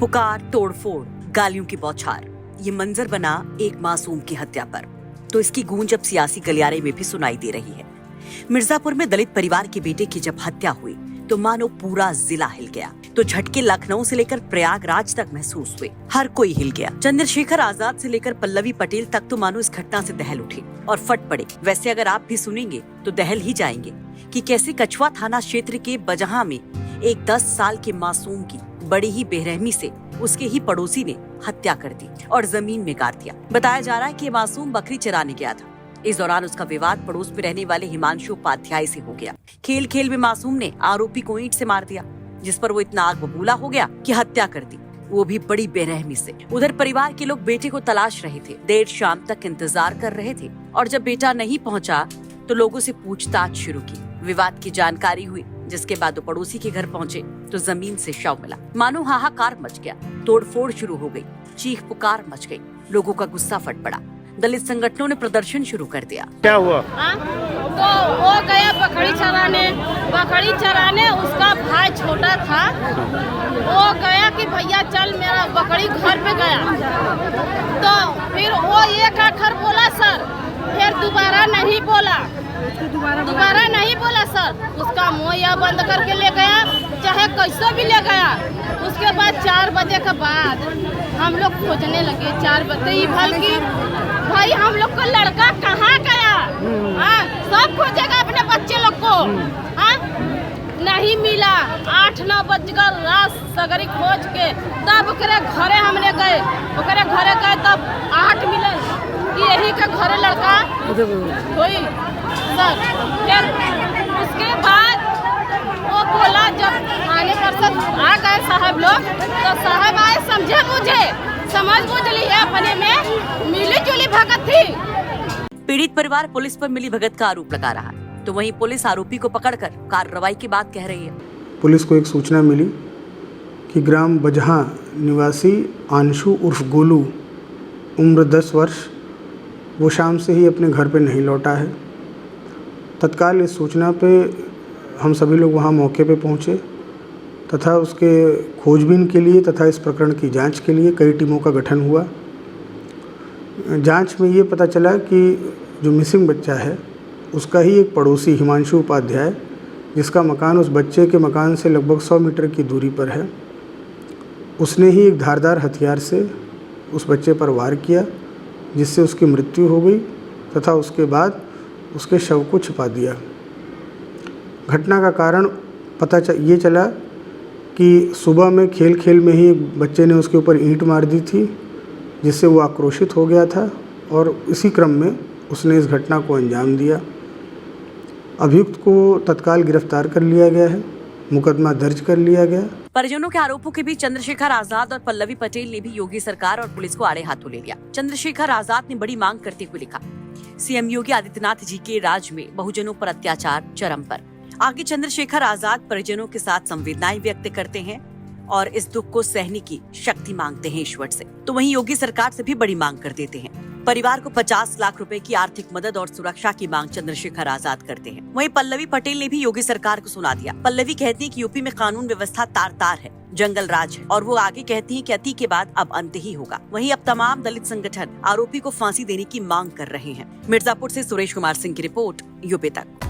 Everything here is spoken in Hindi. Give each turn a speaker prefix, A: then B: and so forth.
A: पुकार, तोड़फोड़, गालियों की बौछार, ये मंजर बना एक मासूम की हत्या पर। तो इसकी गूंज अब सियासी गलियारे में भी सुनाई दे रही है। मिर्जापुर में दलित परिवार के बेटे की जब हत्या हुई तो मानो पूरा जिला हिल गया। तो झटके लखनऊ से लेकर प्रयागराज तक महसूस हुए। हर कोई हिल गया। चंद्रशेखर आजाद से लेकर पल्लवी पटेल तक तो मानो इस घटना से दहल उठे और फट पड़े। वैसे अगर आप भी सुनेंगे तो दहल ही जाएंगे कि कैसे कछुआ थाना क्षेत्र के बजहा में एक 10 साल के मासूम की बड़ी ही बेरहमी से उसके ही पड़ोसी ने हत्या कर दी और जमीन में गाड़ दिया। बताया जा रहा है कि ये मासूम बकरी चराने गया था। इस दौरान उसका विवाद पड़ोस में रहने वाले हिमांशु उपाध्याय से हो गया। खेल खेल में मासूम ने आरोपी को ईंट से मार दिया, जिस पर वो इतना आग बबूला हो गया कि हत्या कर दी, वो भी बड़ी बेरहमी से। उधर परिवार के लोग बेटे को तलाश रहे थे, देर शाम तक इंतजार कर रहे थे और जब बेटा नहीं पहुंचा तो लोगों से पूछताछ शुरू की। विवाद की जानकारी हुई, जिसके बाद वो पड़ोसी के घर पहुंचे तो जमीन से शव मिला। मानो हाहाकार मच गया, तोड़फोड़ शुरू हो गई, चीख पुकार मच गई, लोगों का गुस्सा फट पड़ा। दलित संगठनों ने प्रदर्शन शुरू कर दिया।
B: क्या हुआ?
C: तो वो गया बकरी चराने, उसका भाई छोटा था, वो गया कि भैया चल मेरा बकरी घर पे गया। तो फिर वो एक आखर बोला सर, फिर दोबारा नहीं बोला सर। उसका मुँह या बंद करके ले गया, चाहे कैसे भी ले गया। उसके बाद 4 बजे के बाद हम लोग खोजने लगे। 4 बजे बल्कि भाई हम लोग को लड़का कहाँ गया? सब खोजेगा अपने बच्चे लोग को, नहीं मिला। 8-9 बजकर रात सगरी खोज के तब ओकरे घरे हमने गए। ओकरे घरे गए तब 8 मिले कि यही का घरे लड़का हुई सर। फिर उसके बाद वो बोला, जब थाने पर से आ गए साहब लोग, तो साहब आए, समझे मुझे, समझ बुझ ली है, अपने में मिली जुली भगत थी।
A: पीड़ित परिवार पुलिस पर मिली भगत का आरोप लगा रहा है, तो वहीं पुलिस आरोपी को पकड़कर कार्रवाई की बात कह रही है।
B: पुलिस को एक सूचना मिली कि ग्राम बजहा निवासी आंशु उर्फ गोलू, उम्र 10 वर्ष, वो शाम से ही अपने घर पे नहीं लौटा है। तत्काल इस सूचना पे हम सभी लोग वहाँ मौके पे पहुँचे तथा उसके खोजबीन के लिए तथा इस प्रकरण की जांच के लिए कई टीमों का गठन हुआ। जांच में ये पता चला कि जो मिसिंग बच्चा है उसका ही एक पड़ोसी हिमांशु उपाध्याय, जिसका मकान उस बच्चे के मकान से लगभग 100 मीटर की दूरी पर है, उसने ही एक धारदार हथियार से उस बच्चे पर वार किया, जिससे उसकी मृत्यु हो गई तथा उसके बाद उसके शव को छिपा दिया। घटना का कारण ये चला कि सुबह में खेल खेल में ही एक बच्चे ने उसके ऊपर ईंट मार दी थी, जिससे वो आक्रोशित हो गया था और इसी क्रम में उसने इस घटना को अंजाम दिया। अभियुक्त को तत्काल गिरफ्तार कर लिया गया है, मुकदमा दर्ज कर लिया गया।
A: परिजनों के आरोपों के बीच चंद्रशेखर आजाद और पल्लवी पटेल ने भी योगी सरकार और पुलिस को आड़े हाथों ले लिया। चंद्रशेखर आजाद ने बड़ी मांग करते हुए लिखा, सीएम योगी आदित्यनाथ जी के राज में बहुजनों पर अत्याचार चरम पर। आगे चंद्रशेखर आजाद परिजनों के साथ संवेदनाएं व्यक्त करते हैं और इस दुख को सहने की शक्ति मांगते हैं ईश्वर से। तो वहीं योगी सरकार से भी बड़ी मांग कर देते हैं। परिवार को 50 लाख रुपए की आर्थिक मदद और सुरक्षा की मांग चंद्रशेखर आजाद करते हैं। वहीं पल्लवी पटेल ने भी योगी सरकार को सुना दिया। पल्लवी कहती है कि यूपी में कानून व्यवस्था तार-तार है, जंगल राज है, और वो आगे कहती हैं कि अति के बाद अब अंत ही होगा। वहीं अब तमाम दलित संगठन आरोपी को फांसी देने की मांग कर रहे हैं। मिर्जापुर से सुरेश कुमार सिंह की रिपोर्ट, यूपी तक।